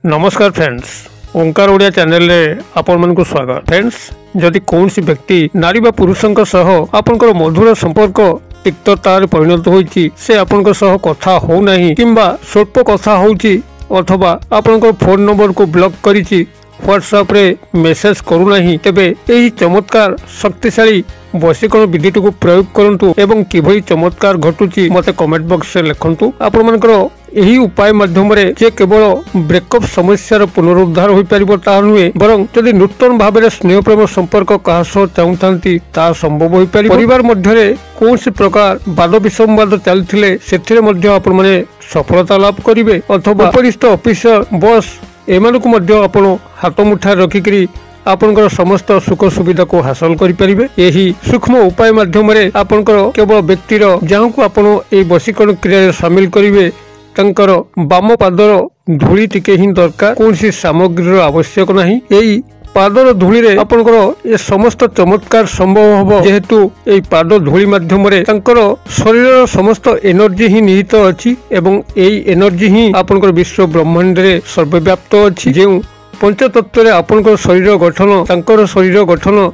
नमस्कार फ्रेंड्स, ओंकार ओडिया चैनल रे आपण मन को स्वागत। फ्रेंड्स, जदि कौन सी व्यक्ति नारी बा पुरुषों सह आपनकर मधुर संपर्क तिक्ततार परिणत होइछि, से आपनकर सह कथा हो नहीं किंबा स्वल्प कथा होउछि अथवा आपनकर फोन नंबर को ब्लॉक करिछि, व्हाट्सएप रे मेसेज करू नहीं, तेबे एही चमत्कार शक्तिशाली वशीकरण विधि को प्रयोग करंतु एवं किभली चमत्कार घटुची मते कमेंट बॉक्स रे लिखंतु। आपण मानकर एही उपाय माध्यम रे जे केवल ब्रेकअप समस्या रो पुनरुद्धार होई परिबो ता नुहे, बरं जदि नूतन भाव रे स्नेह प्रेम संपर्क कहा सह चाहूथांती ता संभव होई परिबो। परिवार मध्य रे कोनसी प्रकार वाद विसंवाद चलथिले सेथिरे मध्य आपण माने सफलता लाभ करिवे अथवा उपरिस्थ ऑफिसर बॉस एमानकु मध्य आपण हाथ मुठा रखिकरी आपनकर समस्त सुख सुविधा को हासिल करि परिबे। एही सूक्ष्म उपाय माध्यम रे आपनकर केवल व्यक्तिर जहां को आपण ए वशीकरण क्रिया रे शामिल करिवे तंकर बाम पादर धूली टिके ही दरकार, कोनसी सामग्री आवश्यक नहीं। एही पादर धूली रे आपनकर ए समस्त चमत्कार संभव हबो, जेहेतु ए पाद धूली माध्यम रे तंकर शरीर समस्त एनर्जी ही निहित अछि एवं एई एनर्जी ही आपनकर विश्व ब्रह्मांड रे सर्वव्याप्त अछि। जेउ पंचतत्व रे आपनकर शरीर गठन तंकर शरीर गठन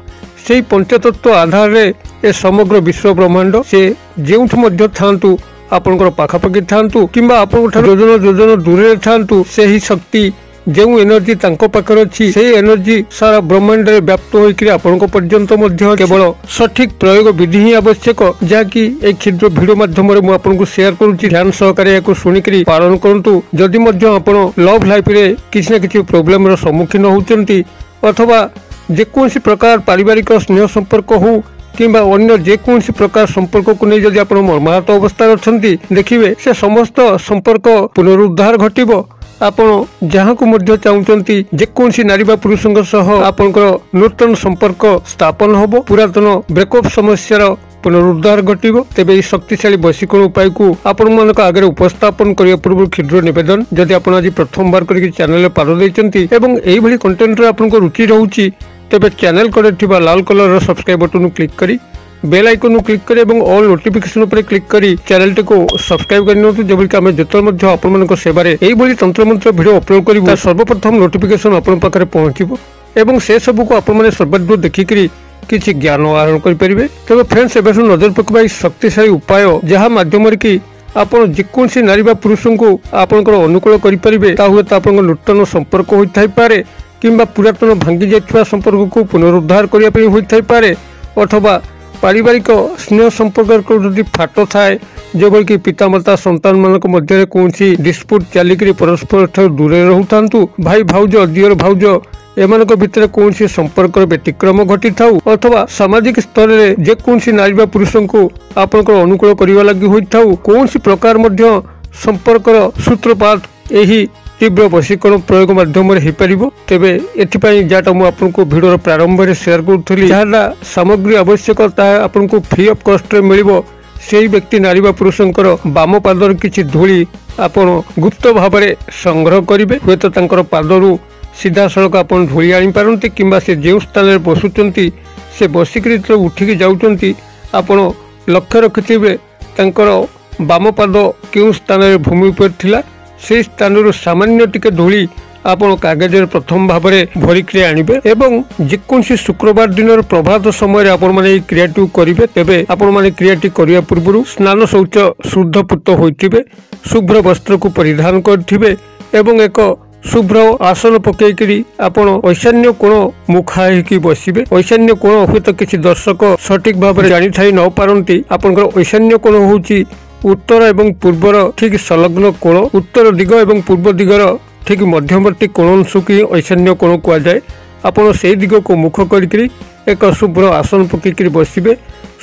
सेई पंचतत्व आधार रे ए समग्र विश्व ब्रह्मांड से जेउठ मध्य थांतु आपनकर पाखापाखि थांतु किंबा आपनकर योजन योजन दूरे थांतु, सेही शक्ति जेउ एनर्जी तांको पाखर अछि सेही एनर्जी सारा ब्रह्मांड रे व्याप्त होइकरी आपनको पर्यंत मध्य केवल सठिक प्रयोग विधि ही आवश्यक, जाकि ए क्षुद्र वीडियो माध्यम रे मु आपनको शेयर करूची। ध्यान सहकारे याको सुनिकरी पालन करंतु। जदि मध्य आपण लव लाइफ रे किछि न किछि प्रॉब्लम रो सम्मुखीन होउचंती अथवा जे कोनसी प्रकार पारिवारिक स्नेह संपर्क हो किंबा अन्य जे कोनसी प्रकार संपर्क को नै जदि आपण मर्माहत अवस्था अछंती, देखिबे से समस्त संपर्क पुनरुद्धार घटिबो। आपण जहां को मध्य चाहूचंती जे कोनसी नारी बा पुरुषंक सह आपनकर नूतन संपर्क स्थापन होबो, पुरातन ब्रेकअप समस्या पुनरुद्धार घटिबो। तेबे ई शक्तिशाली वशीकरण उपाय को आपण मानक आगे उपस्थापन करिया पूर्व क्षुद्र निवेदन, जदि आपण आज प्रथम बार करिक चैनल पाद दैचंती एवं एई भली कंटेंट रे आपनको रुचि रहउची, तेबे चैनल करे थिबा लाल कलर रो सब्सक्राइब बटन क्लिक करी बेल आइकन क्लिक करी एवं ऑल नोटिफिकेशन पर क्लिक करी चैनल टी को सब्सक्राइब करनियंतु, जेबल कि हमें जतल मध्य आपण मानक सेवारे एई भली तंत्र मंत्र वीडियो अपलोड करिवो ता सर्वप्रथम नोटिफिकेशन आपण पाखरे पहुंचीबो एवं से सब को आपण माने सर्वदूर देखिकरी किछि ज्ञान आहरण करि परिबे। तबे फ्रेंड्स, एबे नजर पकबाई शक्तिशाली उपाय जहा माध्यम रे कि आपण जेकोनसी नारी बा पुरुषों को आपनकर अनुकूल करि परिबे, ता हुए ता आपन नूतन संपर्क होई थाई पारे किंबा पुरातन भांगी जायथिबा संपर्क को पुनरुद्धार करिया पई होई थाई पारे अथवा पारिवारिक स्नेह संपर्क को जदि फाट थाए, जेबल कि पितामाता संतान मानक मध्य कौनसी डिस्प्यूट चलिकरी परस्पर ठार दूरे रहउथांतु, भाई भाउज दियर भाउज एमानक भितर कौनसी संपर्क व्यतिक्रम घटी थाउ अथवा सामाजिक स्तर रे जे कौनसी नारी बा पुरुषों को आपनकर अनुकूल करिवा लागि होई थाउ, कौनसी प्रकार मध्य संपर्कर सूत्रपात एही तीव्र वशीकरण प्रयोग माध्यम रे हेई परिबो। तेबे एथिपई जाटा मु आपनको वीडियो प्रारंभ रे शेयर करथली, जाहा सामग्री आवश्यक ता आपनको फ्री ऑफ कॉस्ट रे मिलिबो। सेही व्यक्ति नारी बा पुरुषंकर बाम पादर किछि धूली आपण गुप्त भाव रे संग्रह करिवे, होय तो तांकर पादरु सीधा सड़क आपण धूली आनी पारंती किंबा से जे स्थान रे बसुचंती से बसिकरी तो उठिकी जाउचंती आपण लक्ष्य रखिथिबे तांकर बाम पाद केउ स्थान रे भूमि पर थिला, से स्थान सामान्य टिके धूली आपण कागज प्रथम भाव में भरिक आनिबे एवं जेकोसी शुक्रवार दिन प्रभात समय आपण माने क्रियाटी करिवे। तेबे आपण माने क्रियाटी करिया पूर्व स्नान शौच शुद्ध पुत होइथिबे, शुभ्र वस्त्र को परिधान करथिबे एवं एक शुभ्र आसन पकईकरी आपण ईशान्य कोण मुखा होइकी बसिबे। ईशान्य कोण हुए तो किसी दर्शक सठिक भाव में जानी थाई न पारंती, आपनकर ईशान्य कोण होउची उत्तर एवं पूर्वर ठीक संलग्न कोण, उत्तर दिग एवं पूर्व दिगर ठीक मध्यवर्ती कोण अंश की ईशान्य कोण कह जाए। आपण से दिग को मुख करी एक शुभ्र आसन पकईकरी बसिबे,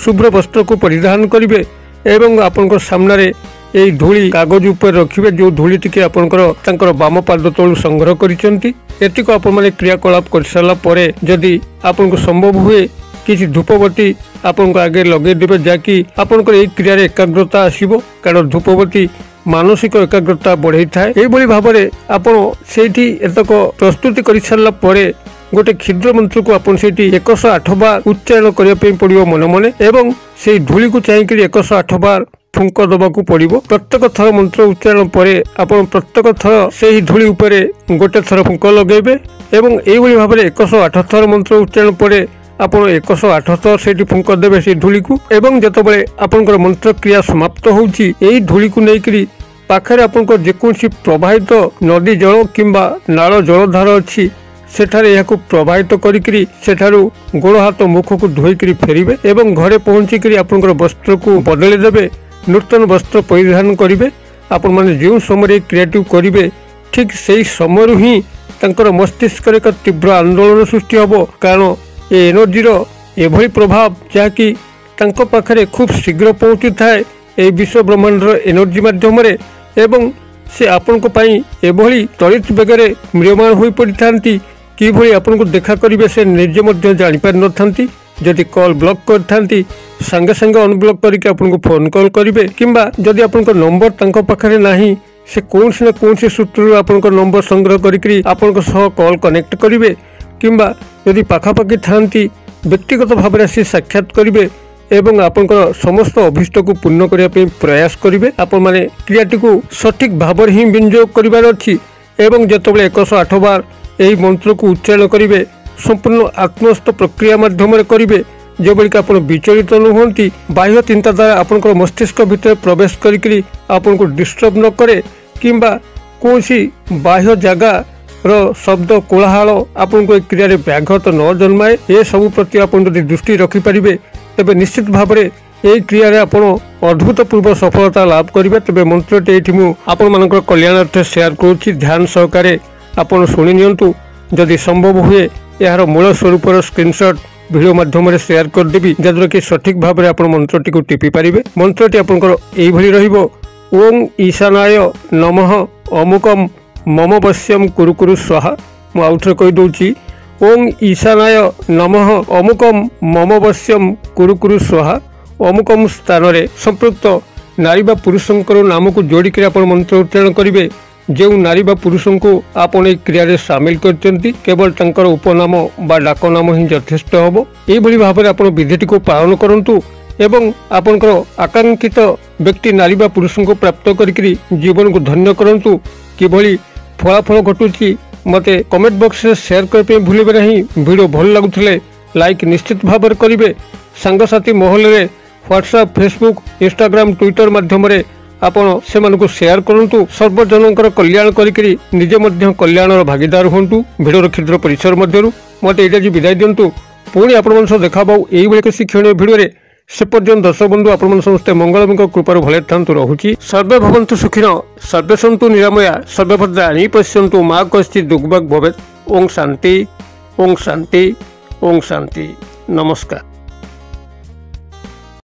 शुभ्र वस्त्र को परिधान करिवे एवं आपनकर सामने यही धूली कागज उपर रखिबे, जो धूली टिके आपनकर तांकर बाम पाद तळु संग्रह करिसेंती। एतिको आपण माने क्रियाकलाप कर साला परे जदि आपनको संभव हुए किसी धूपबत्ती आपन आगे लगे देवे, जाकि आपनकर एई क्रिया रे एकाग्रता आसीबो, कारण धूपबत्ती मानसिक एकाग्रता बढ़ाई थाए। एई भली भाबरे आपण सेठी एतक प्रस्तुति करि सारला परे गोटे क्षुद्र मंत्र को आपन सेठी 108 बार उच्चारण करिया पे पड़ियो मन मने एवं से धूली को चाहिकरी 108 बार फुंक दबाकू पड़िबो। प्रत्येक थर मंत्र उच्चारण पर आपण प्रत्येक थर से ही धूली उपरे गोटे थर फुंक लगेबे एवं एई भली भाबरे 108 थर मंत्र उच्चारण पर आपण 108 थर सेठी फुंक देबे से धूली को एवं जतबेले आपनकर मंत्र क्रिया समाप्त होउची एई धूली को नेकरी पाखरे आपनकर जेकोसी प्रवाहित नदी जल किंबा नाଳ जलधार अछि सेठारे याकू प्रवाहित करिकरी सेठारू गोड़ हाथ मुख को धोईकरी फेरिबे एवं घरे पहुंचिकरी आपनकर वस्त्र को बदले देबे। नूतन वस्त्र परिधान करिवे। आपण माने जो समय क्रिएटिव करिवे ठीक सेही समय ही तांकर मस्तिष्क रे एक तीव्र आंदोलन सृष्टि हबो कारण ए एनर्जी रो एभली प्रभाव जाकि तांको पाखरे खूब शीघ्र पहुंची थाए ए विश्व ब्रह्मांड रो एनर्जी माध्यम रे एवं से आपण को पाई एभली त्वरित बेगरे म्रियमान होई पड़ी थांती कि भली आपण को देखा करिवे से निजे मध्य जानि पार न थांती। जदि कॉल ब्लॉक कर थांती संगे संगे अनब्लॉक करके आपन को फोन कॉल करिवे किंबा जदि आपन को नंबर तांको पाखरे नाही से कोनसी न कोनसी सूत्र आपन को नंबर संग्रह करिकरी आपन को सह कॉल कनेक्ट करिवे किंबा जदि पाखापाखि थांती व्यक्तिगत भाव में आसी साक्षात करिवे एवं आपनकर समस्त अभिष्ट को पूर्ण करने प्रयास करिवे। आपण माने क्रियाटी को सठिक भाव ही विनियोग करिवार अछि एवं जतबेले 108 बार एही मंत्र को उच्चारण करिवे संपूर्ण आत्मस्थ प्रक्रिया माध्यम करिवे जेबळी आपण विचलित न होंती बाह्य चिंताधारा आपनकर मस्तिष्क भीतर प्रवेश करिकरी आपण को डिस्टर्ब न करे किंबा कोसी बाह्य जगह रो शब्द कोलाहल आपण को क्रिया रे व्याघात न जन्माए ए सब प्रति आपण यदि दृष्टि रखि परिबे तबे निश्चित भाव में यही क्रिया रे आपण अद्भुतपूर्व सफलता लाभ करिवे। तबे मंत्रटी एठी मु आपण मानकर कल्याणार्थ शेयर करूछि ध्यान सहकारे आपण सुनि नियंतु जदि संभव हुए यार मूल स्वरूपर स्क्रीनशॉट वीडियो माध्यम शेयर कर देबी जद्वारा कि सठिक भाव में आपण मंत्रटी को टिपि पारिबे। मंत्रटी आपनकर एई भली रहिबो ओम ईशानाय नमः अमुकम मम वश्यम कुरु कुरु स्वाहा। मु आउथरे कहि दउछि ओम ईशानाय नमः अमुकम मम वश्यम कुरु कुरु स्वाहा। अमुकम स्थान रे संपृक्त नारी बा पुरुषंकर नाम को जोड़ी कर आपण मंत्र उच्चारण करिवे। जो नारी बा पुरुषों को आपण ए क्रिया रे शामिल करचंती केवल तंकर उपनाम बा डाक नाम ही यथेष्ट हबो। एई भली भाबरे आपण विधिटी को पालन करंतु एवं आपनकर आकांक्षित व्यक्ति नारी बा पुरुषों को प्राप्त करिकरी जीवन को धन्य करंतु किभली फलाफल घटुची मते कमेंट बॉक्स रे शेयर करपे भूलिबे नहीं। वीडियो भल लागुथिले लाइक निश्चित भाव करिवे। सांगसाथी महल रे व्हाट्सएप फेसबुक इंस्टाग्राम ट्विटर माध्यम रे आपण से मानको शेयर करंतु सर्वजनकर कल्याण करिकरी निजे मध्य कल्याणर भागीदार होंतु। वीडियो क्षुद्र परिसर मध्यरु मते एटा जी विदाय दियंतु पुणी आपण मन सह देखा बाउ एई बेले शिक्षणीय वीडियो रे से पर्यंत दर्शक बंधु आपण मन समस्त मंगलमय कृपार भले थांतु रहुची। सर्वे भवन्तु सुखिनो सर्वे सन्तु निरामया सर्वे भद्राणि पश्यन्तु मा कश्चित् दुर्भग भवेत्। ओम शांति ओम शांति ओम शांति। नमस्कार।